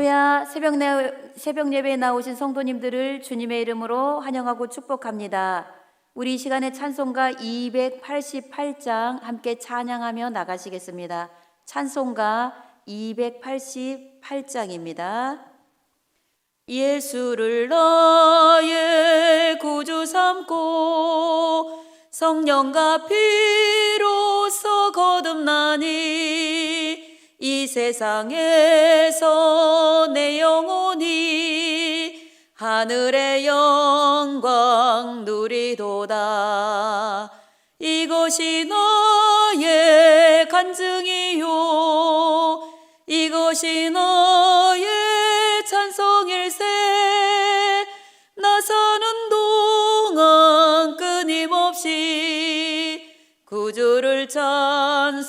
할렐루야. 새벽 예배에 나오신 성도님들을 주님의 이름으로 환영하고 축복합니다. 우리 이 시간에 찬송가 288장 함께 찬양하며 나가시겠습니다. 찬송가 288장입니다. 예수를 나의 구주 삼고 성령과 피로써 거듭나니 이 세상에서 내 영혼이 하늘의 영광 누리도다. 이것이 나의 간증이요 이것이 나의 찬송일세. 나 사는 동안 끊임없이 구주를 찬송하리로다.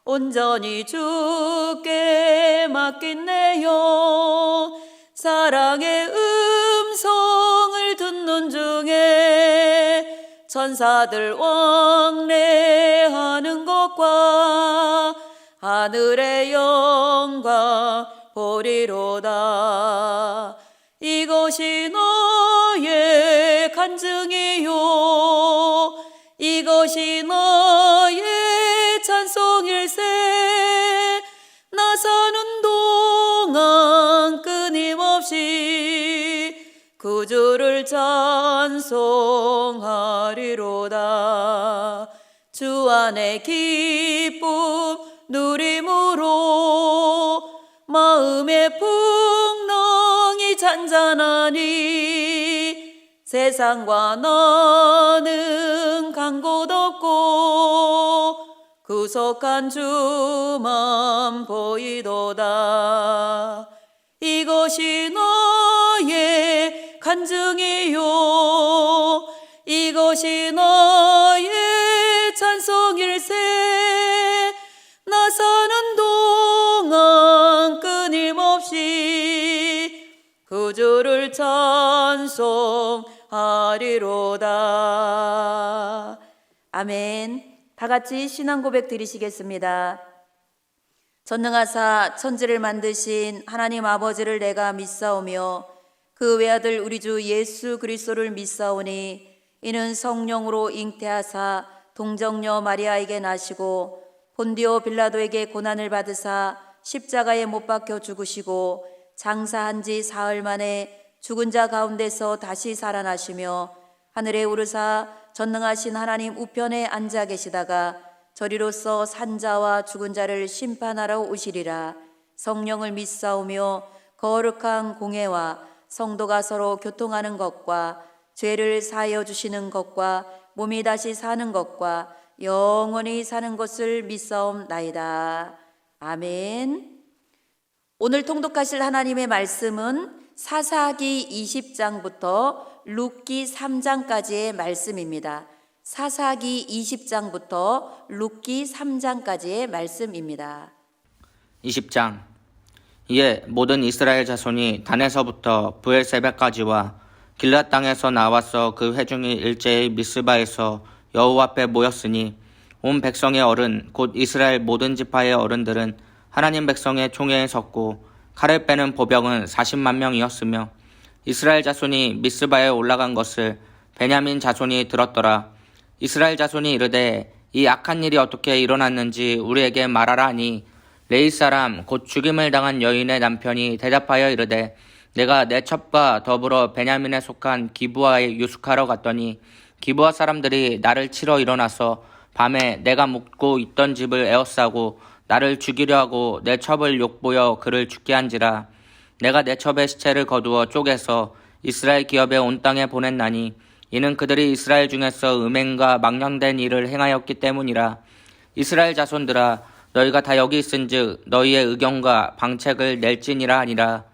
온전히 주께 맡긴 내 영 사랑의 음성을 듣는 중에 천사들 왕래하는 것과 하늘의 영광 보리로다. 이것이 나의 간증이요 이것이 나의 찬송일세. 나 사는 동안 끊임없이 구주를 찬송하리로다. 주 안에 기쁨 누림으로 마음의 풍랑이 잔잔하니 세상과 나는 간 곳 없고 구속한 주만 보이도다. 이것이 나의 간증이요 이것이 나의 찬송일세. 나 사는 동안 끊임없이 구주를 찬송하리로다. 아멘. 다 같이 신앙 고백 드리시겠습니다. 전능하사 천지를 만드신 하나님 아버지를 내가 믿사오며 그 외아들 우리 주 예수 그리스도를 믿사오니 이는 성령으로 잉태하사 동정녀 마리아에게 나시고 본디오 빌라도에게 고난을 받으사 십자가에 못 박혀 죽으시고 장사한 지 사흘 만에 죽은 자 가운데서 다시 살아나시며 하늘에 오르사 전능하신 하나님 우편에 앉아 계시다가 저리로서 산자와 죽은 자를 심판하러 오시리라. 성령을 믿사오며 거룩한 공회와 성도가 서로 교통하는 것과 죄를 사하여 주시는 것과 몸이 다시 사는 것과 영원히 사는 것을 믿사옵나이다. 아멘. 오늘 통독하실 하나님의 말씀은 사사기 20장부터 룻기 3장까지의 말씀입니다. 사사기 20장부터 룻기 3장까지의 말씀입니다. 20장. 이에 모든 이스라엘 자손이 단에서부터 브엘세바까지와 길앗 땅에서 나와서 그 회중이 일제히 미스바에서 여호와 앞에 모였으니 온 백성의 어른 곧 이스라엘 모든 지파의 어른들은 하나님 백성의 총회에 섰고 칼을 빼는 보병은 40만 명이었으며 이스라엘 자손이 미스바에 올라간 것을 베냐민 자손이 들었더라. 이스라엘 자손이 이르되 이 악한 일이 어떻게 일어났는지 우리에게 말하라 하니 레위 사람 곧 죽임을 당한 여인의 남편이 대답하여 이르되 내가 내 첩과 더불어 베냐민에 속한 기브아에 유숙하러 갔더니 기브아 사람들이 나를 치러 일어나서 밤에 내가 묵고 있던 집을 에워싸고 나를 죽이려 하고 내 첩을 욕보여 그를 죽게 한지라. 내가 내 첩의 시체를 거두어 쪼개서 이스라엘 기업에 온 땅에 보냈나니 이는 그들이 이스라엘 중에서 음행과 망령된 일을 행하였기 때문이라. 이스라엘 자손들아 너희가 다 여기 있은즉 너희의 의견과 방책을 낼지니라 하니라.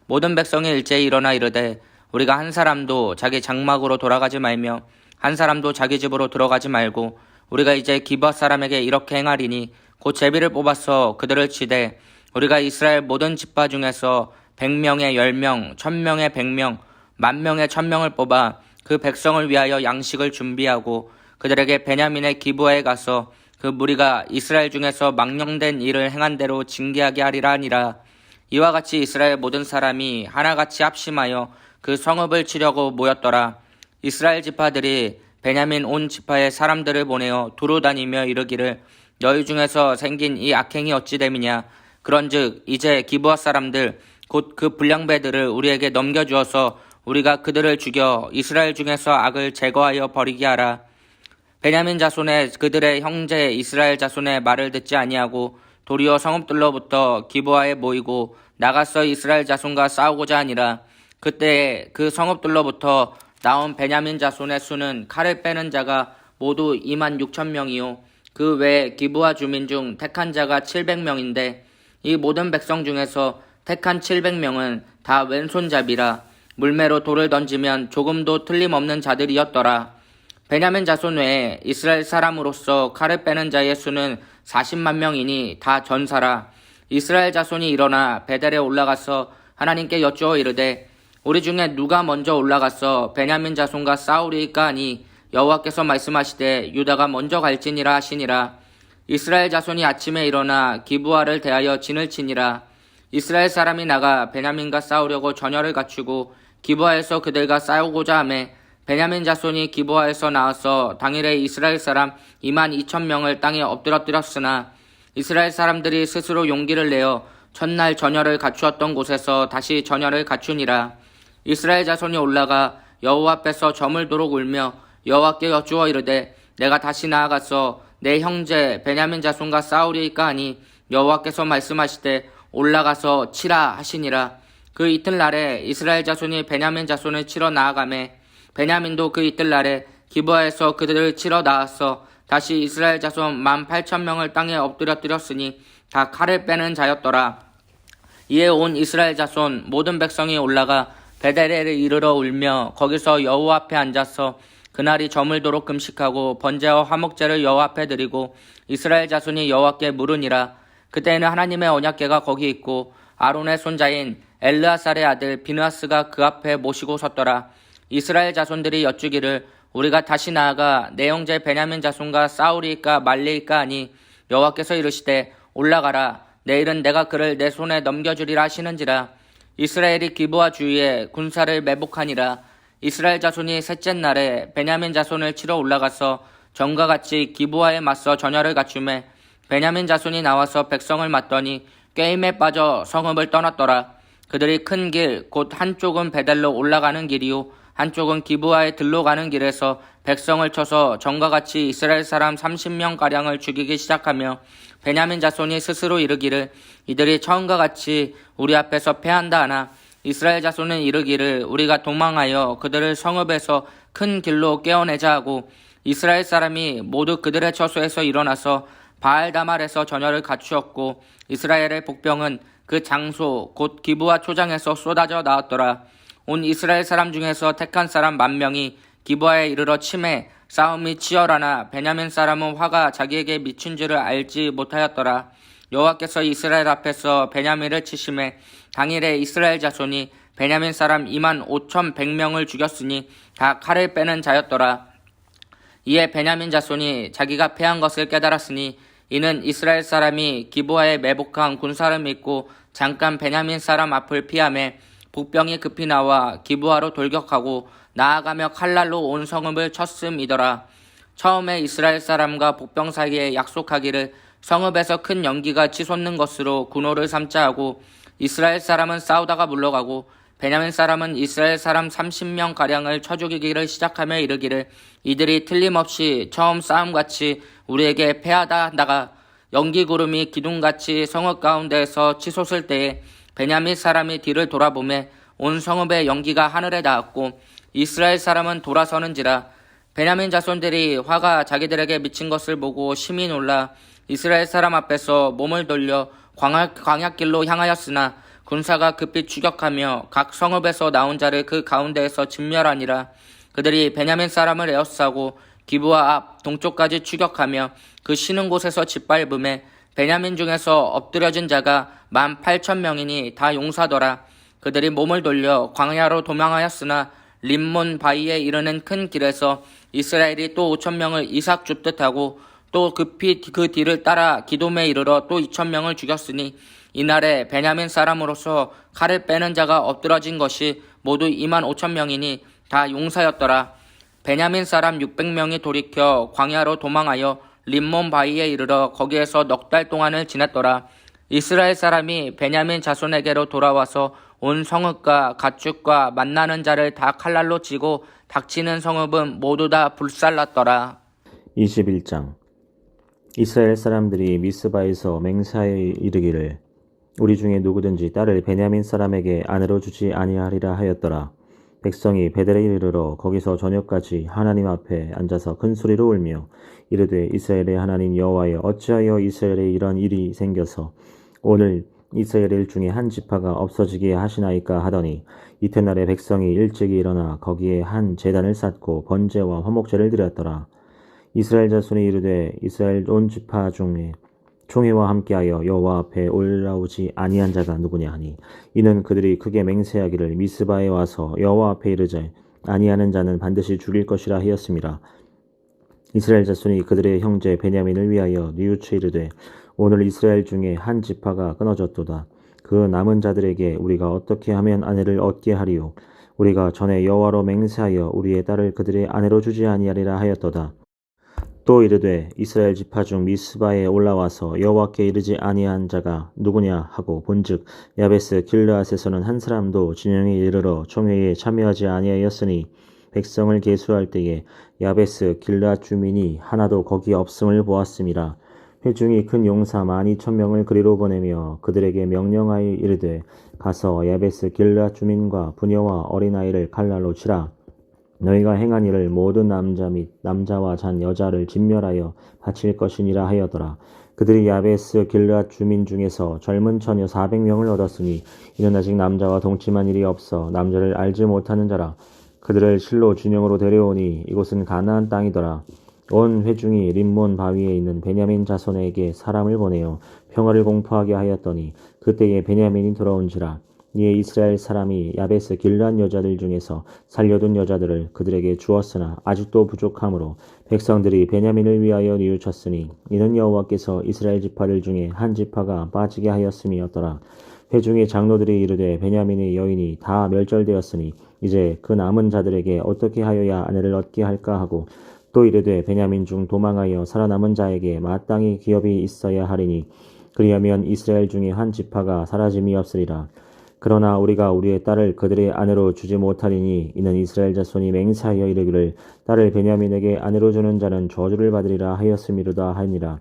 모든 백성이 일제히 일어나 이르되 우리가 한 사람도 자기 장막으로 돌아가지 말며 한 사람도 자기 집으로 들어가지 말고 우리가 이제 기브아 사람에게 이렇게 행하리니 곧 제비를 뽑아서 그들을 치되 우리가 이스라엘 모든 지파 중에서 100명에 10명, 1000명에 100명, 10,000명에 1000명을 뽑아 그 백성을 위하여 양식을 준비하고 그들에게 베냐민의 기브아에 가서 그 무리가 이스라엘 중에서 망령된 일을 행한 대로 징계하게 하리라 하니라. 이와 같이 이스라엘 모든 사람이 하나같이 합심하여 그 성읍을 치려고 모였더라. 이스라엘 지파들이 베냐민 온 지파의 사람들을 보내어 두루 다니며 이르기를 너희 중에서 생긴 이 악행이 어찌 됨이냐. 그런즉 이제 기브아 사람들 곧 그 불량배들을 우리에게 넘겨주어서 우리가 그들을 죽여 이스라엘 중에서 악을 제거하여 버리게 하라. 베냐민 자손의 그들의 형제 이스라엘 자손의 말을 듣지 아니하고 도리어 성읍들로부터 기브아에 모이고 나가서 이스라엘 자손과 싸우고자 하니라. 그때에 그 성읍들로부터 나온 베냐민 자손의 수는 칼을 빼는 자가 모두 26,000명이요 그 외에 기브아 주민 중 택한 자가 700명인데 이 모든 백성 중에서 택한 700명은 다 왼손잡이라. 물매로 돌을 던지면 조금도 틀림없는 자들이었더라. 베냐민 자손 외에 이스라엘 사람으로서 칼을 빼는 자의 수는 40만 명이니 다 전사라. 이스라엘 자손이 일어나 베델에 올라가서 하나님께 여쭈어 이르되 우리 중에 누가 먼저 올라가서 베냐민 자손과 싸우리이까 하니 여호와께서 말씀하시되 유다가 먼저 갈지니라 하시니라. 이스라엘 자손이 아침에 일어나 기브아를 대하여 진을 치니라. 이스라엘 사람이 나가 베냐민과 싸우려고 전열을 갖추고 기브아에서 그들과 싸우고자 하매 베냐민 자손이 기브아에서 나와서 당일에 이스라엘 사람 22,000명을 땅에 엎드러뜨렸으나 이스라엘 사람들이 스스로 용기를 내어 첫날 전열을 갖추었던 곳에서 다시 전열을 갖추니라. 이스라엘 자손이 올라가 여호와 앞에서 저물도록 울며 여호와께 여쭈어 이르되 내가 다시 나아가서 내 형제 베냐민 자손과 싸우리이까 하니 여호와께서 말씀하시되 올라가서 치라 하시니라. 그 이튿날에 이스라엘 자손이 베냐민 자손을 치러 나아가매 베냐민도 그 이튿날에 기브아에서 그들을 치러 나와서 다시 이스라엘 자손 18,000명을 땅에 엎드려뜨렸으니 다 칼을 빼는 자였더라. 이에 온 이스라엘 자손 모든 백성이 올라가 베델에 이르러 울며 거기서 여호와 앞에 앉아서 그날이 저물도록 금식하고 번제와 화목제를 여호와 앞에 드리고 이스라엘 자손이 여호와께 물으니라. 그때에는 하나님의 언약궤가 거기 있고 아론의 손자인 엘르아살의 아들 비느하스가 그 앞에 모시고 섰더라. 이스라엘 자손들이 여쭈기를 우리가 다시 나아가 내 형제 베냐민 자손과 싸우리이까 말리이까 하니 여호와께서 이르시되 올라가라. 내일은 내가 그를 내 손에 넘겨주리라 하시는지라. 이스라엘이 기브아 주위에 군사를 매복하니라. 이스라엘 자손이 셋째 날에 베냐민 자손을 치러 올라가서 전과 같이 기브아에 맞서 전열을 갖추매 베냐민 자손이 나와서 백성을 맞더니 꾀임에 빠져 성읍을 떠났더라. 그들이 큰 길 곧 한쪽은 베델로 올라가는 길이요 한쪽은 기브아에 들로 가는 길에서 백성을 쳐서 전과 같이 이스라엘 사람 30명가량을 죽이기 시작하며 베냐민 자손이 스스로 이르기를 이들이 처음과 같이 우리 앞에서 패한다 하나 이스라엘 자손은 이르기를 우리가 도망하여 그들을 성읍에서 큰 길로 깨어내자 하고 이스라엘 사람이 모두 그들의 처소에서 일어나서 바알다말에서 전열을 갖추었고 이스라엘의 복병은 그 장소 곧 기브아 초장에서 쏟아져 나왔더라. 온 이스라엘 사람 중에서 택한 사람 10,000명이 기브아에 이르러 치매 싸움이 치열하나 베냐민 사람은 화가 자기에게 미친 줄을 알지 못하였더라. 여호와께서 이스라엘 앞에서 베냐민을 치심에 당일에 이스라엘 자손이 베냐민 사람 25,100명을 죽였으니 다 칼을 빼는 자였더라. 이에 베냐민 자손이 자기가 패한 것을 깨달았으니 이는 이스라엘 사람이 기브아에 매복한 군사를 믿고 잠깐 베냐민 사람 앞을 피하매 복병이 급히 나와 기브아로 돌격하고 나아가며 칼날로 온 성읍을 쳤음이더라. 처음에 이스라엘 사람과 복병 사이에 약속하기를 성읍에서 큰 연기가 치솟는 것으로 군호를 삼자 하고 이스라엘 사람은 싸우다가 물러가고 베냐민 사람은 이스라엘 사람 30명가량을 쳐 죽이기를 시작하며 이르기를 이들이 틀림없이 처음 싸움같이 우리에게 패하다 한다가 연기구름이 기둥같이 성읍 가운데에서 치솟을 때에 베냐민 사람이 뒤를 돌아보매 온 성읍의 연기가 하늘에 닿았고 이스라엘 사람은 돌아서는지라. 베냐민 자손들이 화가 자기들에게 미친 것을 보고 심히 놀라 이스라엘 사람 앞에서 몸을 돌려 광야길로 향하였으나 군사가 급히 추격하며 각 성읍에서 나온 자를 그 가운데에서 진멸하니라. 그들이 베냐민 사람을 에워싸고 기브아 앞 동쪽까지 추격하며 그 쉬는 곳에서 짓밟음에 베냐민 중에서 엎드려진 자가 18,000명이니 다 용사더라. 그들이 몸을 돌려 광야로 도망하였으나 림몬 바위에 이르는 큰 길에서 이스라엘이 또 5,000명을 이삭 줍듯 하고 또 급히 그 뒤를 따라 기돔에 이르러 또 2,000명을 죽였으니 이날에 베냐민 사람으로서 칼을 빼는 자가 엎드러진 것이 모두 25,000명이니 다 용사였더라. 베냐민 사람 600명이 돌이켜 광야로 도망하여 림몬 바위에 이르러 거기에서 넉 달 동안을 지냈더라. 이스라엘 사람이 베냐민 자손에게로 돌아와서 온 성읍과 가축과 만나는 자를 다 칼날로 치고 닥치는 성읍은 모두 다 불살랐더라. 21장 이스라엘 사람들이 미스바에서 맹세하여 이르기를 우리 중에 누구든지 딸을 베냐민 사람에게 아내로 주지 아니하리라 하였더라. 백성이 베델에 이르러 거기서 저녁까지 하나님 앞에 앉아서 큰 소리로 울며 이르되 이스라엘의 하나님 여호와여 어찌하여 이스라엘에 이런 일이 생겨서 오늘 이스라엘 중에 한 지파가 없어지게 하시나이까 하더니 이튿날에 백성이 일찍이 일어나 거기에 한 제단을 쌓고 번제와 화목제를 드렸더라. 이스라엘 자손이 이르되 이스라엘 온 지파 중에 총회와 함께하여 여호와 앞에 올라오지 아니한 자가 누구냐 하니 이는 그들이 크게 맹세하기를 미스바에 와서 여호와 앞에 이르되 아니하는 자는 반드시 죽일 것이라 하였습니다. 이스라엘 자손이 그들의 형제 베냐민을 위하여 뉘우쳐 이르되 오늘 이스라엘 중에 한 지파가 끊어졌도다. 그 남은 자들에게 우리가 어떻게 하면 아내를 얻게 하리요? 우리가 전에 여호와로 맹세하여 우리의 딸을 그들의 아내로 주지 아니하리라 하였도다. 또 이르되 이스라엘 지파 중 미스바에 올라와서 여호와께 이르지 아니한 자가 누구냐 하고 본즉 야베스 길르앗에서는 한 사람도 진영에 이르러 총회에 참여하지 아니하였으니 백성을 계수할 때에 야베스 길르앗 주민이 하나도 거기 없음을 보았음이라. 회중이 큰 용사 12,000명을 그리로 보내며 그들에게 명령하여 이르되 가서 야베스 길르앗 주민과 부녀와 어린아이를 칼날로 치라. 너희가 행한 일을 모든 남자 및 남자와 잔 여자를 진멸하여 바칠 것이니라 하여더라. 그들이 야베스 길르앗 주민 중에서 젊은 처녀 400명을 얻었으니 이는 아직 남자와 동침한 일이 없어 남자를 알지 못하는 자라. 그들을 실로 진영으로 데려오니 이곳은 가나안 땅이더라. 온 회중이 림몬 바위에 있는 베냐민 자손에게 사람을 보내어 평화를 공포하게 하였더니 그때에 베냐민이 돌아온지라. 이에 이스라엘 사람이 야베스 길르앗 여자들 중에서 살려둔 여자들을 그들에게 주었으나 아직도 부족하므로 백성들이 베냐민을 위하여 뉘우쳤으니 이는 여호와께서 이스라엘 지파들 중에 한 지파가 빠지게 하였음이었더라. 회중의 장로들이 이르되 베냐민의 여인이 다 멸절되었으니 이제 그 남은 자들에게 어떻게 하여야 아내를 얻게 할까 하고 또 이르되 베냐민 중 도망하여 살아남은 자에게 마땅히 기업이 있어야 하리니 그리하면 이스라엘 중에 한 지파가 사라짐이 없으리라. 그러나 우리가 우리의 딸을 그들의 아내로 주지 못하리니 이는 이스라엘 자손이 맹세하여 이르기를 딸을 베냐민에게 아내로 주는 자는 저주를 받으리라 하였음이로다 하니라.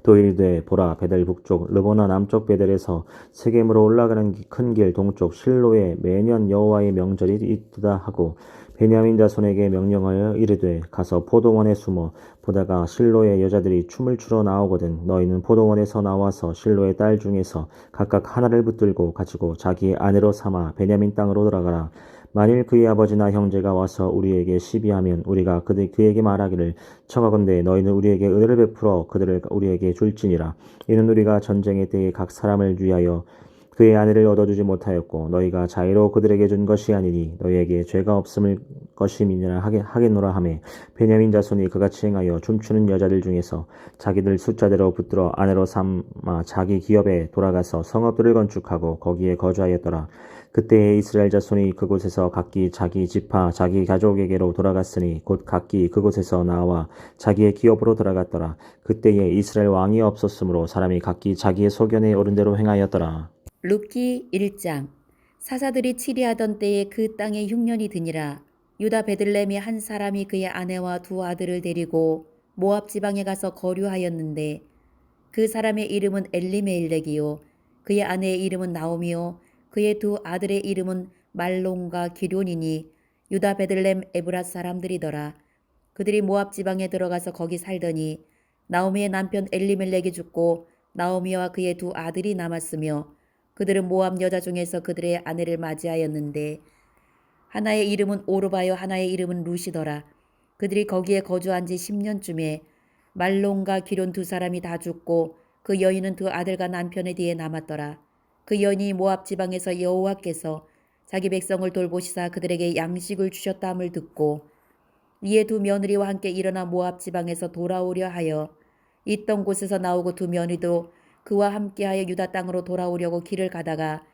또 이르되 보라 베델 북쪽 르보나 남쪽 베델에서 세겜으로 올라가는 큰 길 동쪽 실로에 매년 여호와의 명절이 있도다 하고 베냐민 자손에게 명령하여 이르되 가서 포도원에 숨어 보다가 실로의 여자들이 춤을 추러 나오거든 너희는 포도원에서 나와서 실로의 딸 중에서 각각 하나를 붙들고 가지고 자기의 아내로 삼아 베냐민 땅으로 돌아가라. 만일 그의 아버지나 형제가 와서 우리에게 시비하면 우리가 그에게 말하기를 청하건대 너희는 우리에게 은혜를 베풀어 그들을 우리에게 줄지니라. 이는 우리가 전쟁의 때에 각 사람을 위하여 그의 아내를 얻어주지 못하였고 너희가 자의로 그들에게 준 것이 아니니 너희에게 죄가 없음을 것임이니라 하겠노라 하매 베냐민 자손이 그같이 행하여 춤추는 여자들 중에서 자기들 숫자대로 붙들어 아내로 삼아 자기 기업에 돌아가서 성읍들을 건축하고 거기에 거주하였더라. 그때에 이스라엘 자손이 그곳에서 각기 자기 지파 자기 가족에게로 돌아갔으니 곧 각기 그곳에서 나와 자기의 기업으로 돌아갔더라. 그때에 이스라엘 왕이 없었으므로 사람이 각기 자기의 소견에 오른 대로 행하였더라. 룻기 1장. 사사들이 치리하던 때에 그 땅에 흉년이 드니라. 유다 베들레헴의 한 사람이 그의 아내와 두 아들을 데리고 모압 지방에 가서 거류하였는데 그 사람의 이름은 엘리멜렉이요 그의 아내의 이름은 나오미요 그의 두 아들의 이름은 말론과 기럐이니 유다 베들레헴 에브랏 사람들이더라. 그들이 모압 지방에 들어가서 거기 살더니 나오미의 남편 엘리멜렉이 죽고 나오미와 그의 두 아들이 남았으며 그들은 모압 여자 중에서 그들의 아내를 맞이하였는데 하나의 이름은 오르바요 하나의 이름은 룻이더라. 그들이 거기에 거주한 지 10년쯤에 말론과 기럐 두 사람이 다 죽고 그 여인은 두 아들과 남편의 뒤에 남았더라. 그 여인이 모압 지방에서 여호와께서 자기 백성을 돌보시사 그들에게 양식을 주셨다함을 듣고 이에 두 며느리와 함께 일어나 모압 지방에서 돌아오려 하여 있던 곳에서 나오고 두 며느리도 그와 함께하여 유다 땅으로 돌아오려고 길을 가다가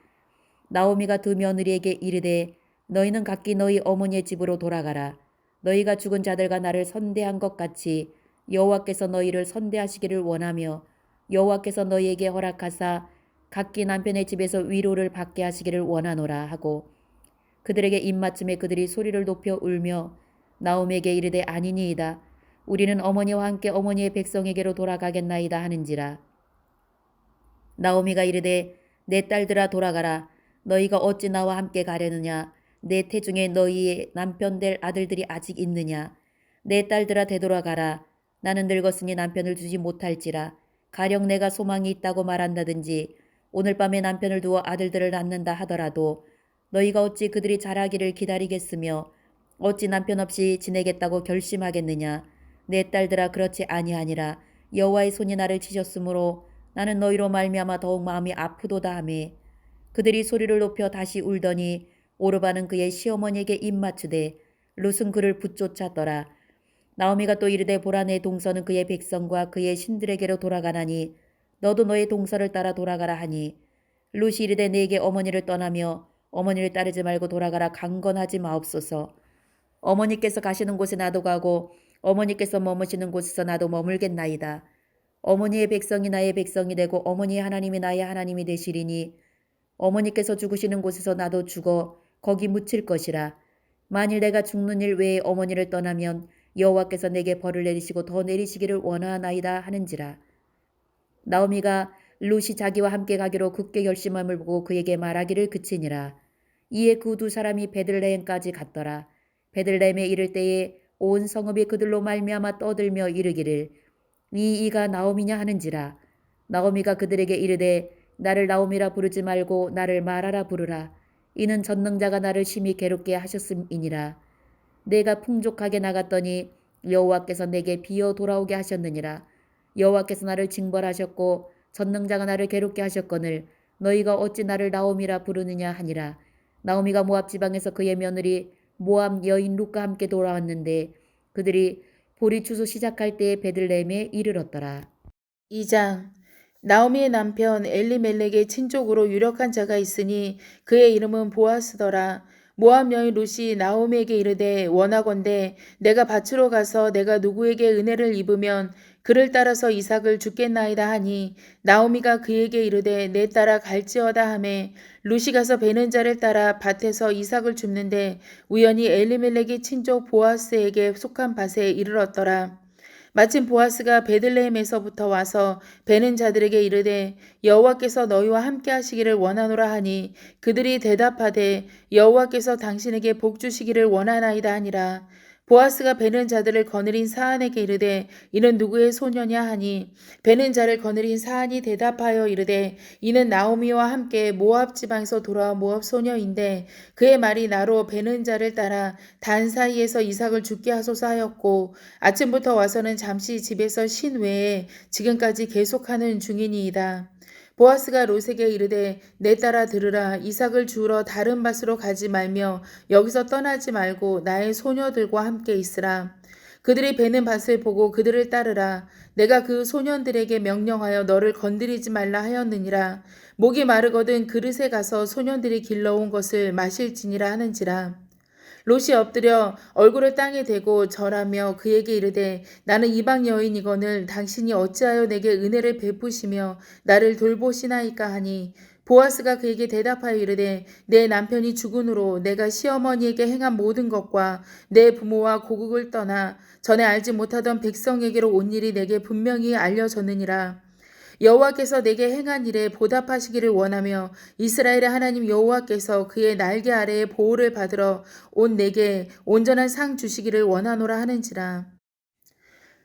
나오미가 두 며느리에게 이르되 너희는 각기 너희 어머니의 집으로 돌아가라. 너희가 죽은 자들과 나를 선대한 것 같이 여호와께서 너희를 선대하시기를 원하며 여호와께서 너희에게 허락하사 각기 남편의 집에서 위로를 받게 하시기를 원하노라 하고 그들에게 입맞춤에 그들이 소리를 높여 울며 나오미에게 이르되 아니니이다. 우리는 어머니와 함께 어머니의 백성에게로 돌아가겠나이다 하는지라. 나오미가 이르되 내 딸들아 돌아가라. 너희가 어찌 나와 함께 가려느냐. 내 태중에 너희의 남편 될 아들들이 아직 있느냐. 내 딸들아 되돌아가라. 나는 늙었으니 남편을 두지 못할지라. 가령 내가 소망이 있다고 말한다든지 오늘 밤에 남편을 두어 아들들을 낳는다 하더라도 너희가 어찌 그들이 자라기를 기다리겠으며 어찌 남편 없이 지내겠다고 결심하겠느냐. 내 딸들아 그렇지 아니하니라. 여호와의 손이 나를 치셨으므로 나는 너희로 말미암아 더욱 마음이 아프도다 하매 그들이 소리를 높여 다시 울더니 오르바는 그의 시어머니에게 입맞추되 룻은 그를 붙쫓았더라. 나오미가 또 이르되 보라 내 동서는 그의 백성과 그의 신들에게로 돌아가나니 너도 너의 동서를 따라 돌아가라 하니 룻이 이르되 내게 어머니를 떠나며 어머니를 따르지 말고 돌아가라 강건하지 마옵소서. 어머니께서 가시는 곳에 나도 가고 어머니께서 머무시는 곳에서 나도 머물겠나이다. 어머니의 백성이 나의 백성이 되고 어머니의 하나님이 나의 하나님이 되시리니 어머니께서 죽으시는 곳에서 나도 죽어 거기 묻힐 것이라. 만일 내가 죽는 일 외에 어머니를 떠나면 여호와께서 내게 벌을 내리시고 더 내리시기를 원하나이다 하는지라. 나오미가 룻이 자기와 함께 가기로 굳게 결심함을 보고 그에게 말하기를 그치니라. 이에 그 두 사람이 베들레헴까지 갔더라. 베들레헴에 이를 때에 온 성읍이 그들로 말미암아 떠들며 이르기를 이가 나오미냐 하는지라. 나오미가 그들에게 이르되 나를 나오미라 부르지 말고 나를 마라라 부르라. 이는 전능자가 나를 심히 괴롭게 하셨음이니라. 내가 풍족하게 나갔더니 여호와께서 내게 비어 돌아오게 하셨느니라. 여호와께서 나를 징벌하셨고 전능자가 나를 괴롭게 하셨거늘 너희가 어찌 나를 나오미라 부르느냐 하니라. 나오미가 모압 지방에서 그의 며느리 모압 여인 룻과 함께 돌아왔는데 그들이 보리 추수 시작할 때에 베들레헴에 이르렀더라. 2장 나오미의 남편 엘리멜렉의 친족으로 유력한 자가 있으니 그의 이름은 보아스더라. 모압 여인 룻이 나오미에게 이르되 원하건대 내가 밭으로 가서 내가 누구에게 은혜를 입으면 그를 따라서 이삭을 죽겠나이다 하니 나오미가 그에게 이르되 내 따라 갈지어다 하매 룻이 가서 베는 자를 따라 밭에서 이삭을 줍는데 우연히 엘리멜렉의 친족 보아스에게 속한 밭에 이르렀더라. 마침 보아스가 베들레헴에서부터 와서 베는 자들에게 이르되 여호와께서 너희와 함께 하시기를 원하노라 하니 그들이 대답하되 여호와께서 당신에게 복 주시기를 원하나이다 하니라. 보아스가 베는 자들을 거느린 사안에게 이르되 이는 누구의 소녀냐 하니 베는 자를 거느린 사안이 대답하여 이르되 이는 나오미와 함께 모압 지방에서 돌아온 모압 소녀인데 그의 말이 나로 베는 자를 따라 단 사이에서 이삭을 죽게 하소서 하였고 아침부터 와서는 잠시 집에서 쉰 외에 지금까지 계속하는 중이니이다. 보아스가 롯에게 이르되 내 따라 들으라. 이삭을 주우러 다른 밭으로 가지 말며 여기서 떠나지 말고 나의 소녀들과 함께 있으라. 그들이 베는 밭을 보고 그들을 따르라. 내가 그 소년들에게 명령하여 너를 건드리지 말라 하였느니라. 목이 마르거든 그릇에 가서 소년들이 길러온 것을 마실지니라 하는지라. 롯이 엎드려 얼굴을 땅에 대고 절하며 그에게 이르되 나는 이방 여인이거늘 당신이 어찌하여 내게 은혜를 베푸시며 나를 돌보시나이까 하니 보아스가 그에게 대답하여 이르되 내 남편이 죽은 후로 내가 시어머니에게 행한 모든 것과 내 부모와 고국을 떠나 전에 알지 못하던 백성에게로 온 일이 내게 분명히 알려졌느니라. 여호와께서 내게 행한 일에 보답하시기를 원하며 이스라엘의 하나님 여호와께서 그의 날개 아래에 보호를 받으러 온 내게 온전한 상 주시기를 원하노라 하는지라.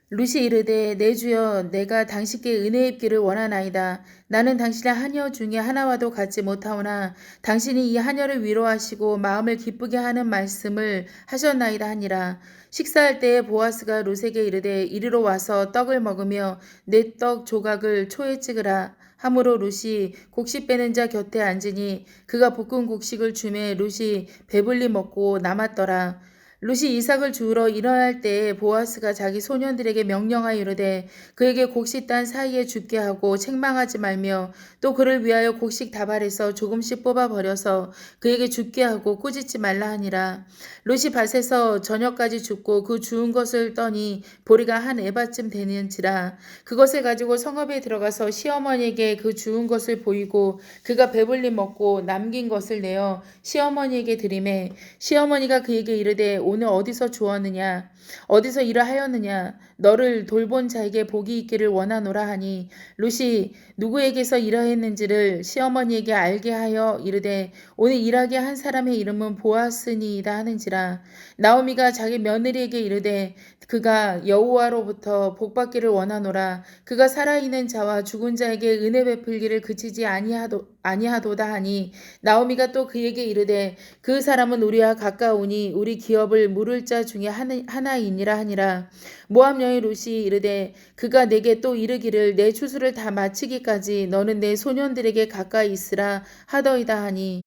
룻이 이르되 내 주여 내가 당신께 은혜 입기를 원하나이다. 나는 당신의 하녀 중에 하나와도 같지 못하오나 당신이 이 하녀를 위로하시고 마음을 기쁘게 하는 말씀을 하셨나이다 하니라. 식사할 때에 보아스가 룻에게 이르되 이리로 와서 떡을 먹으며 내 떡 조각을 초에 찍으라. 함으로 룻이 곡식 빼는 자 곁에 앉으니 그가 볶은 곡식을 주매 룻이 배불리 먹고 남았더라. 룻이 이삭을 주우러 일어날 때에 보아스가 자기 소년들에게 명령하여 이르되 그에게 곡식 단 사이에 죽게 하고 책망하지 말며 또 그를 위하여 곡식 다발에서 조금씩 뽑아 버려서 그에게 죽게 하고 꾸짖지 말라 하니라. 룻이 밭에서 저녁까지 죽고 그 주운 것을 떠니 보리가 한 에바쯤 되는지라. 그것을 가지고 성읍에 들어가서 시어머니에게 그 주운 것을 보이고 그가 배불리 먹고 남긴 것을 내어 시어머니에게 드리매 시어머니가 그에게 이르되 오늘 어디서 주었느냐 어디서 일을 하였느냐 너를 돌본 자에게 복이 있기를 원하노라 하니 룻이 누구에게서 일하였는지를 시어머니에게 알게 하여 이르되 오늘 일하게 한 사람의 이름은 보아스니이다 하는지라. 나오미가 자기 며느리에게 이르되 그가 여호와로부터 복받기를 원하노라. 그가 살아있는 자와 죽은 자에게 은혜 베풀기를 그치지 아니하도다 하니 나오미가 또 그에게 이르되 그 사람은 우리와 가까우니 우리 기업을 물을 자 중에 하나이니라 하니라. 모압 여인 룻이 이르되 그가 내게 또 이르기를 내 추수를 다 마치기까지 너는 내 소년들에게 가까이 있으라 하더이다 하니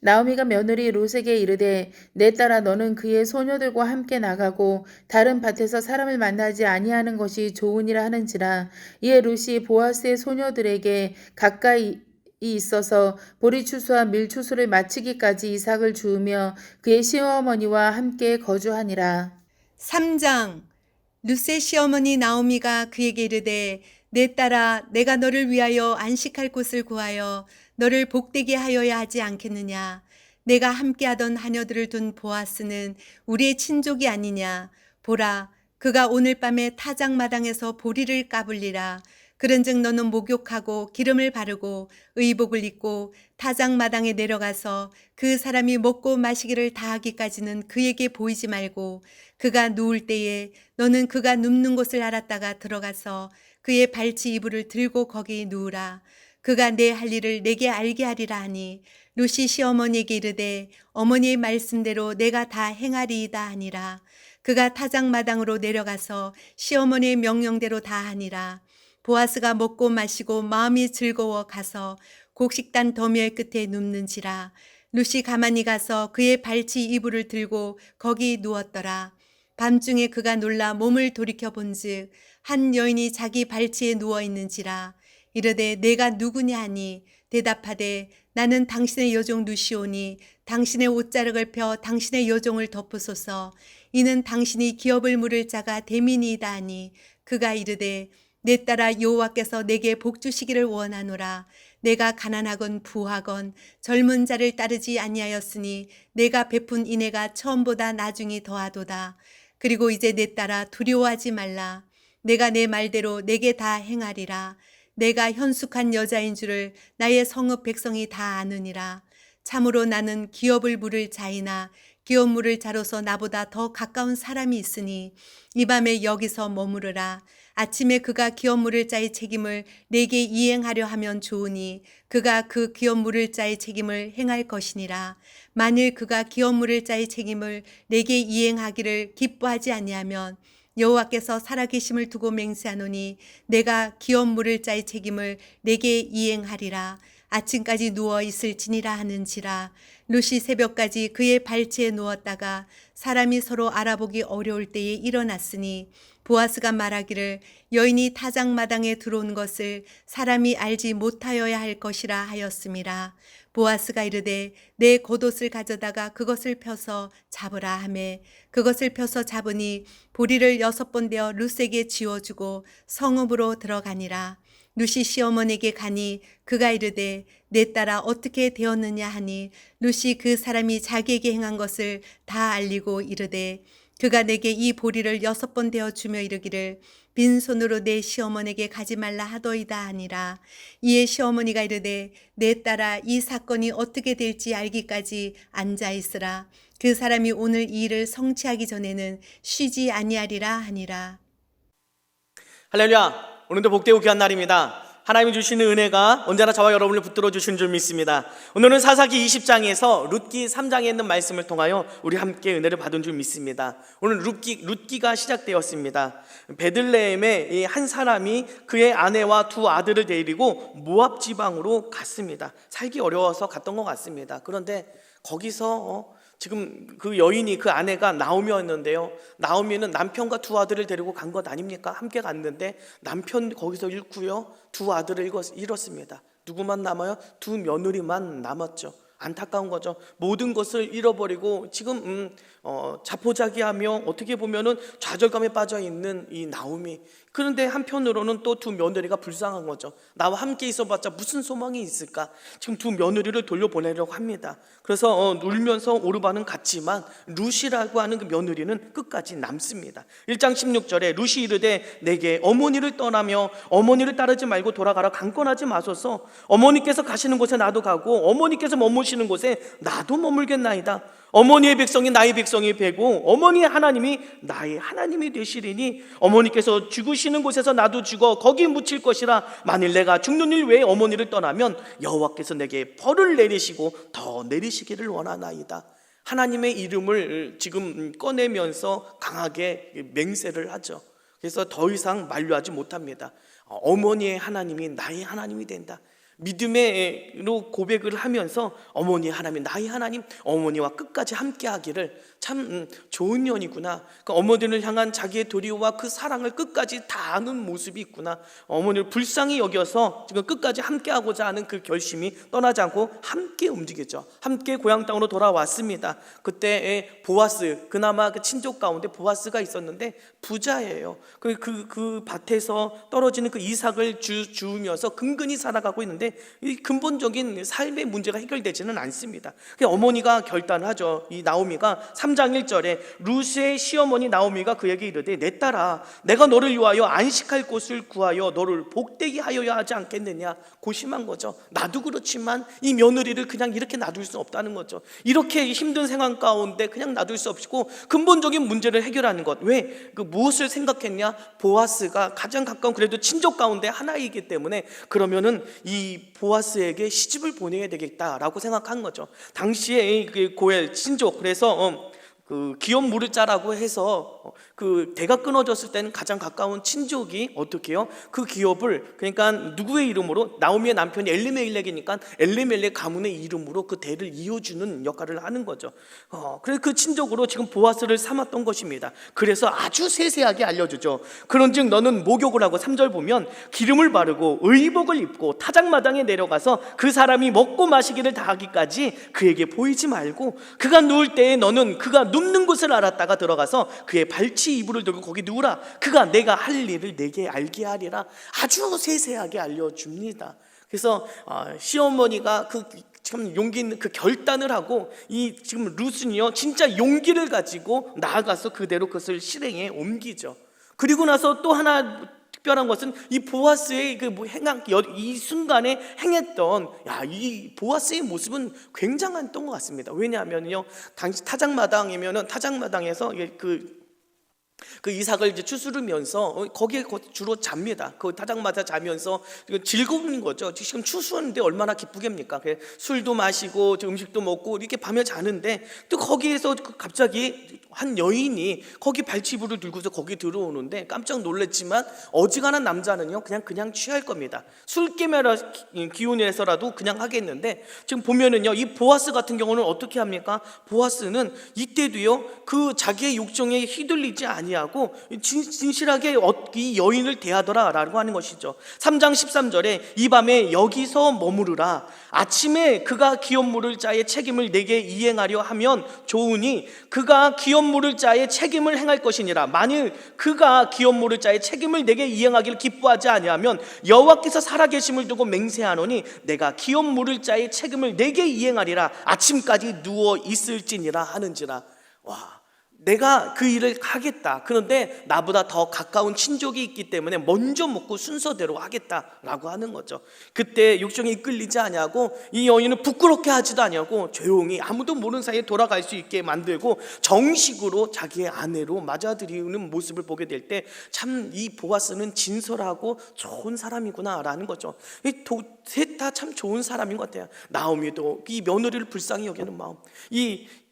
나오미가 며느리 룻에게 이르되 내 딸아 너는 그의 소녀들과 함께 나가고 다른 밭에서 사람을 만나지 아니하는 것이 좋으니라 하는지라. 이에 룻이 보아스의 소녀들에게 가까이 있어서 보리 추수와 밀 추수를 마치기까지 이삭을 주우며 그의 시어머니와 함께 거주하니라. 3장. 룻의 시어머니 나오미가 그에게 이르되 내 딸아 내가 너를 위하여 안식할 곳을 구하여 너를 복되게 하여야 하지 않겠느냐. 내가 함께하던 하녀들을 둔 보아스는 우리의 친족이 아니냐. 보라 그가 오늘 밤에 타작마당에서 보리를 까불리라. 그런즉 너는 목욕하고 기름을 바르고 의복을 입고 타작마당에 내려가서 그 사람이 먹고 마시기를 다하기까지는 그에게 보이지 말고 그가 누울 때에 너는 그가 눕는 곳을 알았다가 들어가서 그의 발치 이불을 들고 거기 누우라. 그가 내 할 일을 내게 알게 하리라 하니 룻이 시어머니에게 이르되 어머니의 말씀대로 내가 다 행하리이다 하니라. 그가 타작마당으로 내려가서 시어머니의 명령대로 다 하니라. 보아스가 먹고 마시고 마음이 즐거워 가서 곡식단 더미의 끝에 눕는지라. 룻이 가만히 가서 그의 발치 이불을 들고 거기 누웠더라. 밤중에 그가 놀라 몸을 돌이켜 본즉 한 여인이 자기 발치에 누워 있는지라. 이르되 내가 누구냐 하니 대답하되 나는 당신의 여종 룻이오니 당신의 옷자락을 펴 당신의 여종을 덮으소서. 이는 당신이 기업을 물을 자가 됨이니이다 하니 그가 이르되 내 딸아 여호와께서 내게 복 주시기를 원하노라. 내가 가난하건 부하건 젊은 자를 따르지 아니하였으니 내가 베푼 인애가 처음보다 나중이 더하도다. 그리고 이제 내 딸아 두려워하지 말라. 내가 내 말대로 내게 다 행하리라. 내가 현숙한 여자인 줄을 나의 성읍 백성이 다 아느니라. 참으로 나는 기업을 물을 자이나 기업 물을 자로서 나보다 더 가까운 사람이 있으니 이 밤에 여기서 머무르라. 아침에 그가 기업 물을 자의 책임을 내게 이행하려 하면 좋으니 그가 그 기업 물을 자의 책임을 행할 것이니라. 만일 그가 기업 물을 자의 책임을 내게 이행하기를 기뻐하지 아니하면 여호와께서 살아계심을 두고 맹세하노니 내가 기업 물을 자의 책임을 내게 이행하리라. 아침까지 누워 있을지니라 하는지라. 룻이 새벽까지 그의 발치에 누웠다가 사람이 서로 알아보기 어려울 때에 일어났으니 보아스가 말하기를 여인이 타작마당에 들어온 것을 사람이 알지 못하여야 할 것이라 하였음이라. 보아스가 이르되 내 겉옷을 가져다가 그것을 펴서 잡으라 하매 그것을 펴서 잡으니 보리를 6번 되어 룻에게 지워주고 성읍으로 들어가니라. 룻이 시어머니에게 가니 그가 이르되 내 딸아 어떻게 되었느냐 하니 룻이 그 사람이 자기에게 행한 것을 다 알리고 이르되 그가 내게 이 보리를 6번 되어 주며 이르기를 빈손으로 내 시어머니에게 가지 말라 하더이다 하니라. 이에 시어머니가 이르되 내 딸아 이 사건이 어떻게 될지 알기까지 앉아 있으라. 그 사람이 오늘 이 일을 성취하기 전에는 쉬지 아니하리라 하니라. 할렐루야. 오늘도 복되고 귀한 날입니다. 하나님이 주시는 은혜가 언제나 저와 여러분을 붙들어 주시는 줄 믿습니다. 오늘은 사사기 20장에서 룻기 3장에 있는 말씀을 통하여 우리 함께 은혜를 받은 줄 믿습니다. 오늘 룻기가 시작되었습니다. 베들레헴의 한 사람이 그의 아내와 2 아들을 데리고 모압 지방으로 갔습니다. 살기 어려워서 갔던 것 같습니다. 그런데 거기서 지금 그 여인이 그 아내가 나오미였는데요. 나오미는 남편과 두 아들을 데리고 간 것 아닙니까? 함께 갔는데 남편 거기서 잃고요. 두 아들을 잃었습니다. 누구만 남아요? 두 며느리만 남았죠. 안타까운 거죠. 모든 것을 잃어버리고 지금 자포자기하며 어떻게 보면은 좌절감에 빠져 있는 이 나오미. 그런데 한편으로는 또 두 며느리가 불쌍한 거죠. 나와 함께 있어봤자 무슨 소망이 있을까? 지금 두 며느리를 돌려보내려고 합니다. 그래서 울면서 오르반은 갔지만 룻이라고 하는 그 며느리는 끝까지 남습니다. 1장 16절에 룻이 이르되 내게 어머니를 떠나며 어머니를 따르지 말고 돌아가라. 강권하지 마소서. 어머니께서 가시는 곳에 나도 가고 어머니께서 머무시는 곳에 나도 머물겠나이다. 어머니의 백성이 나의 백성이 되고 어머니의 하나님이 나의 하나님이 되시리니 어머니께서 죽으시는 곳에서 나도 죽어 거기 묻힐 것이라. 만일 내가 죽는 일 외에 어머니를 떠나면 여호와께서 내게 벌을 내리시고 더 내리시기를 원하나이다. 하나님의 이름을 지금 꺼내면서 강하게 맹세를 하죠. 그래서 더 이상 만류하지 못합니다. 어머니의 하나님이 나의 하나님이 된다. 믿음으로 고백을 하면서 어머니 하나님, 나의 하나님, 어머니와 끝까지 함께 하기를 참 좋은 년이구나. 그러니까 어머니를 향한 자기의 도리와 그 사랑을 끝까지 다하는 모습이 있구나. 어머니를 불쌍히 여겨서 지금 끝까지 함께 하고자 하는 그 결심이 떠나지 않고 함께 움직이죠. 함께 고향 땅으로 돌아왔습니다. 그때 보아스, 그나마 그 친족 가운데 보아스가 있었는데 부자예요. 그 밭에서 떨어지는 그 이삭을 주우면서 근근히 살아가고 있는데 이 근본적인 삶의 문제가 해결되지는 않습니다. 어머니가 결단을 하죠. 이 나오미가 3장 1절에 룻의 시어머니 나오미가 그에게 이르되 내 딸아 내가 너를 위하여 안식할 곳을 구하여 너를 복되게 하여야 하지 않겠느냐. 고심한 거죠. 나도 그렇지만 이 며느리를 그냥 이렇게 놔둘 수 없다는 거죠. 이렇게 힘든 상황 가운데 그냥 놔둘 수 없고 근본적인 문제를 해결하는 것. 왜? 무엇을 생각했냐? 보아스가 가장 가까운 그래도 친족 가운데 하나이기 때문에 그러면은 이 보아스에게 시집을 보내야 되겠다라고 생각한 거죠. 당시에 그 고엘 친족, 그래서 그 기업 물을 자라고 해서 그 대가 끊어졌을 때는 가장 가까운 친족이 어떻게 해요? 그 기업을, 그러니까 누구의 이름으로? 나오미의 남편이 엘리멜렉이니까 엘리멜렉 가문의 이름으로 그 대를 이어주는 역할을 하는 거죠. 그래서 그 친족으로 지금 보아스를 삼았던 것입니다. 그래서 아주 세세하게 알려주죠. 그런즉 너는 목욕을 하고 3절 보면 기름을 바르고 의복을 입고 타작마당에 내려가서 그 사람이 먹고 마시기를 다하기까지 그에게 보이지 말고 그가 누울 때에 너는 그가 눕는 곳을 알았다가 들어가서 그의 발치 이불을 들고 거기 누우라. 그가 내가 할 일을 내게 알게 하리라. 아주 세세하게 알려줍니다. 그래서 시어머니가 그 참 용기 있는 그 결단을 하고 이 지금 룻은요 진짜 용기를 가지고 나아가서 그대로 그것을 실행에 옮기죠. 그리고 나서 또 하나 특별한 것은 이 보아스의 이 순간에 행했던 이 보아스의 모습은 굉장했던 것 같습니다. 왜냐하면요 당시 타작마당이면은 타작마당에서 그 이삭을 이제 추스르면서 거기에 주로 잡니다. 그 타작마다 자면서 즐거운 거죠. 지금 추수하는데 얼마나 기쁘겠습니까? 술도 마시고 음식도 먹고 이렇게 밤에 자는데 또 거기에서 갑자기 한 여인이 거기 발치부를 들고서 거기 들어오는데 깜짝 놀랐지만 어지간한 남자는요 그냥 취할 겁니다. 술깨매라 기운에서라도 그냥 하겠는데 지금 보면은요 이 보아스 같은 경우는 어떻게 합니까? 보아스는 이때도요 그 자기의 욕정에 휘둘리지 아니하고 진실하게 이 여인을 대하더라라고 하는 것이죠. 3장 13절에 이 밤에 여기서 머무르라. 아침에 그가 기업 물을 자의 책임을 내게 이행하려 하면 좋으니 그가 기업 물을 자의 책임을 행할 것이니라. 만일 그가 기업 물을 자의 책임을 내게 이행하기를 기뻐하지 아니하면 여호와께서 살아계심을 두고 맹세하노니 내가 기업 물을 자의 책임을 내게 이행하리라. 아침까지 누워 있을지니라 하는지라. 와, 내가 그 일을 하겠다. 그런데 나보다 더 가까운 친족이 있기 때문에 먼저 먹고 순서대로 하겠다라고 하는 거죠. 그때 욕정에 이끌리지 아니하고 이 여인은 부끄럽게 하지도 아니하고 조용히 아무도 모르는 사이에 돌아갈 수 있게 만들고 정식으로 자기의 아내로 맞아들이는 모습을 보게 될 때 참 이 보아스는 진솔하고 좋은 사람이구나라는 거죠. 셋 다 참 좋은 사람인 것 같아요. 나오미도 이 며느리를 불쌍히 여기는 마음,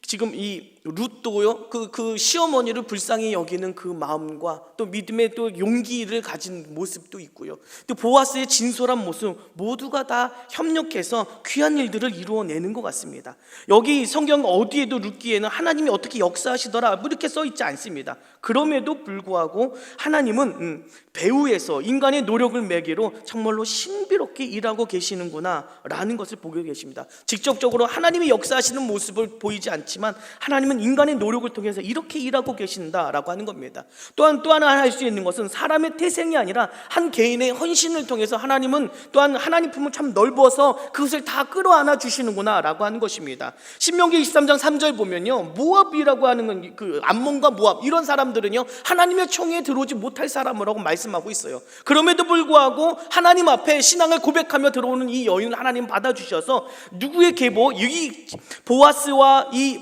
지금 이 룻도요 그 시어머니를 불쌍히 여기는 그 마음과 또 믿음의 또 용기를 가진 모습도 있고요. 또 보아스의 진솔한 모습 모두가 다 협력해서 귀한 일들을 이루어내는 것 같습니다. 여기 성경 어디에도 룻기에는 하나님이 어떻게 역사하시더라 뭐 이렇게 써 있지 않습니다. 그럼에도 불구하고 하나님은 배후에서 인간의 노력을 매개로 정말로 신비롭게 일하고 계시는구나 라는 것을 보게 계십니다. 직접적으로 하나님이 역사하시는 모습을 보이지 않지만 하나님은 인간의 노력을 통해서 이렇게 일하고 계신다라고 하는 겁니다. 또한 또 하나 할 수 있는 것은 사람의 태생이 아니라 한 개인의 헌신을 통해서 하나님은 또한 하나님 품을 참 넓어서 그것을 다 끌어안아 주시는구나 라고 하는 것입니다. 신명기 23장 3절 보면요, 모압이라고 하는 건 그 암몬과 모압 이런 사람들은요 하나님의 총에 들어오지 못할 사람이라고 말씀하고 있어요. 그럼에도 불구하고 하나님 앞에 신앙을 고백하며 들어오는 이 여인을 하나님 받아주셔서 누구의 계보, 이 보아스와 이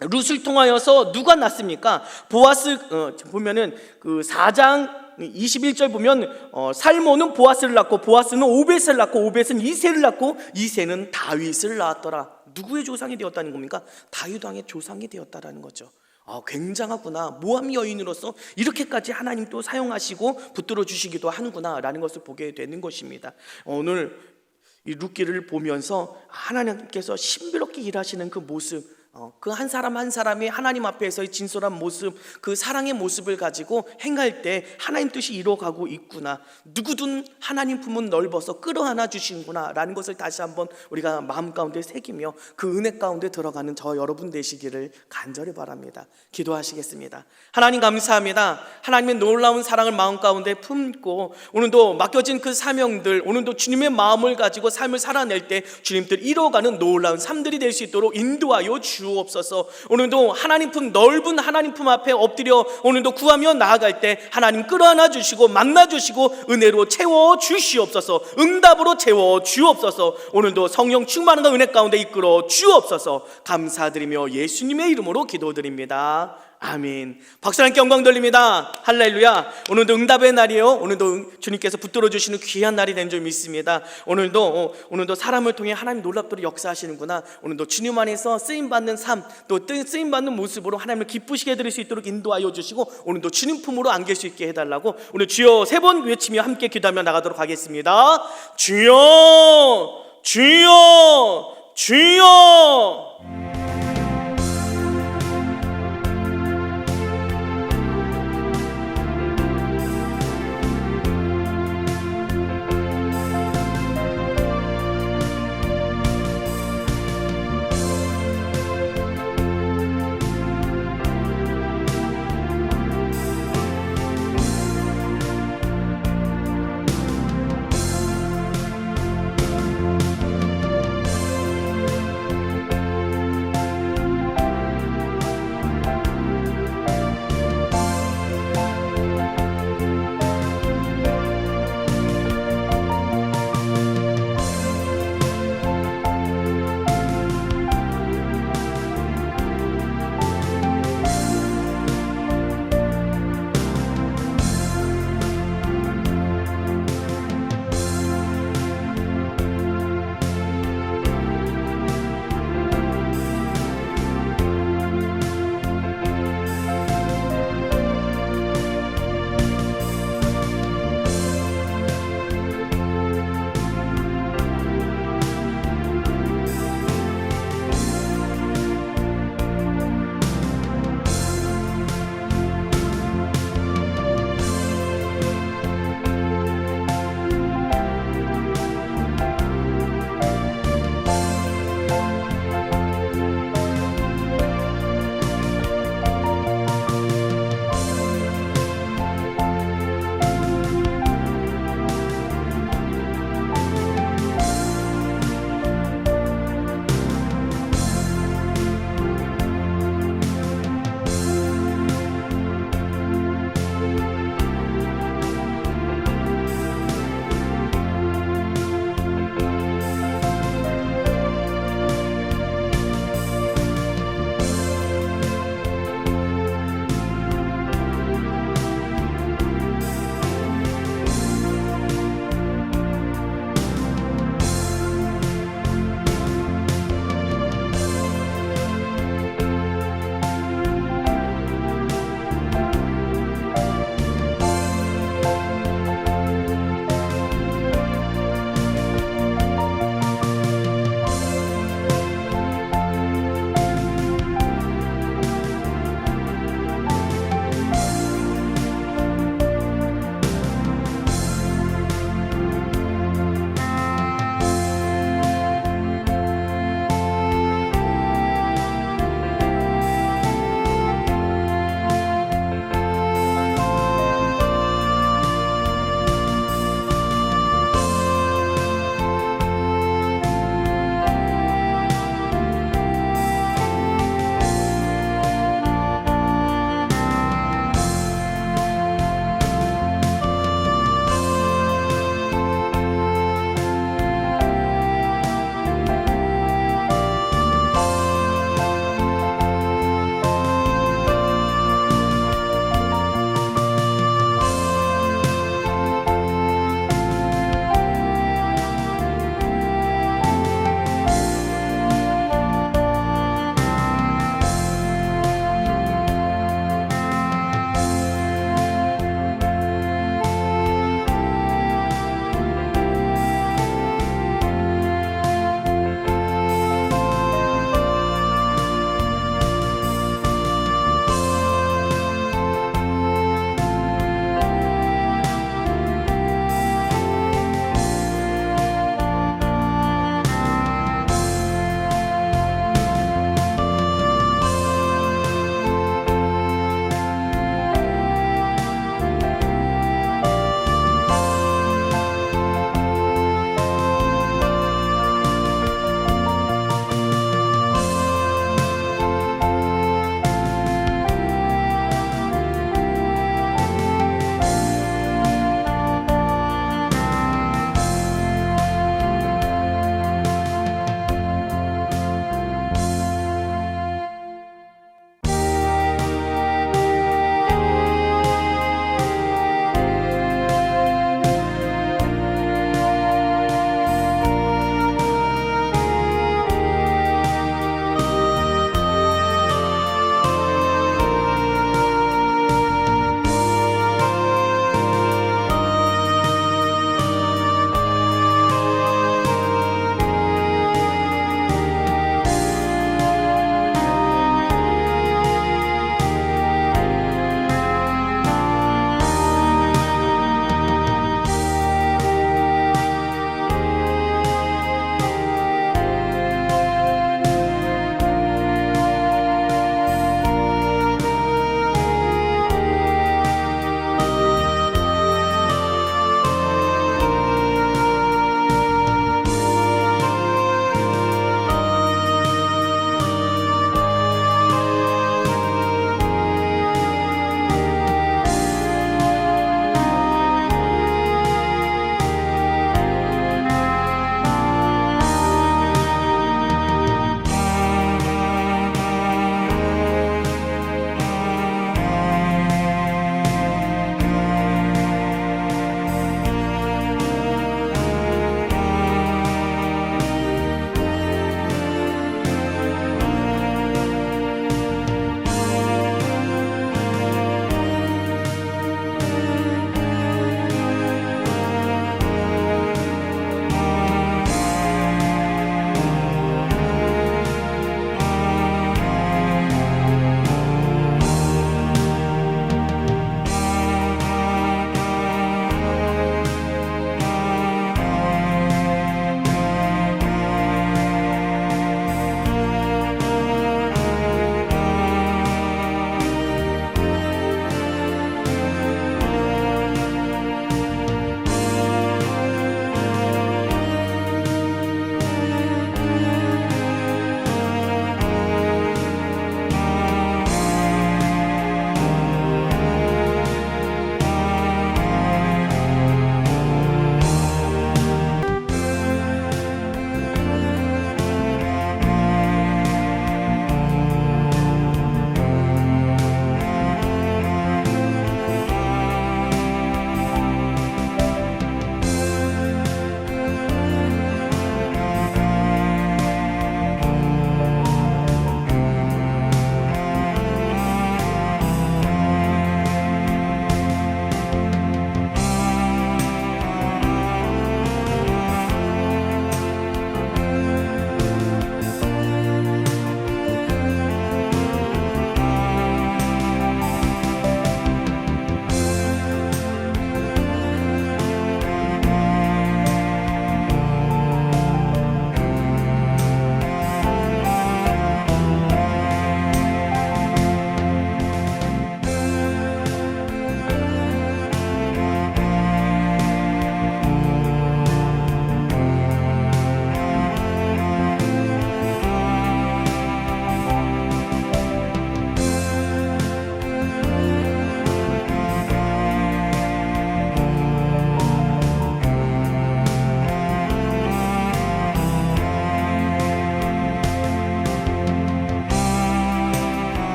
룻을 통하여서 누가 낳습니까? 보아스 보면은 그 4장 21절 보면 살모는 보아스를 낳고 보아스는 오벳을 낳고 오벳은 이새를 낳고 이새는 다윗을 낳았더라. 누구의 조상이 되었다는 겁니까? 다윗 왕의 조상이 되었다라는 거죠. 굉장하구나. 모함 여인으로서 이렇게까지 하나님 또 사용하시고 붙들어 주시기도 하는구나 라는 것을 보게 되는 것입니다. 오늘 이 룻기를 보면서 하나님께서 신비롭게 일하시는 그 모습, 그 한 사람 한 사람이 하나님 앞에서의 진솔한 모습, 그 사랑의 모습을 가지고 행할 때 하나님 뜻이 이루어가고 있구나, 누구든 하나님 품은 넓어서 끌어안아 주시는구나 라는 것을 다시 한번 우리가 마음 가운데 새기며 그 은혜 가운데 들어가는 저 여러분 되시기를 간절히 바랍니다. 기도하시겠습니다. 하나님 감사합니다. 하나님의 놀라운 사랑을 마음 가운데 품고 오늘도 맡겨진 그 사명들, 오늘도 주님의 마음을 가지고 삶을 살아낼 때 주님들 이뤄가는 놀라운 삶들이 될 수 있도록 인도하여 주옵소서. 오늘도 하나님 품, 넓은 하나님 품 앞에 엎드려 오늘도 구하며 나아갈 때 하나님 끌어안아 주시고 만나 주시고 은혜로 채워 주시옵소서. 응답으로 채워 주옵소서. 오늘도 성령 충만한 은혜 가운데 이끌어 주옵소서. 감사드리며 예수님의 이름으로 기도드립니다. 아멘. 박수 함께 영광 돌립니다. 할렐루야. 오늘도 응답의 날이에요. 오늘도 주님께서 붙들어 주시는 귀한 날이 된 줄 믿습니다. 오늘도 사람을 통해 하나님 놀랍도록 역사하시는구나. 오늘도 주님 안에서 쓰임 받는 삶, 또 쓰임 받는 모습으로 하나님을 기쁘시게 해드릴 수 있도록 인도하여 주시고 오늘도 주님 품으로 안길 수 있게 해달라고 오늘 주여 3번 외치며 함께 기도하며 나가도록 하겠습니다. 주여, 주여, 주여.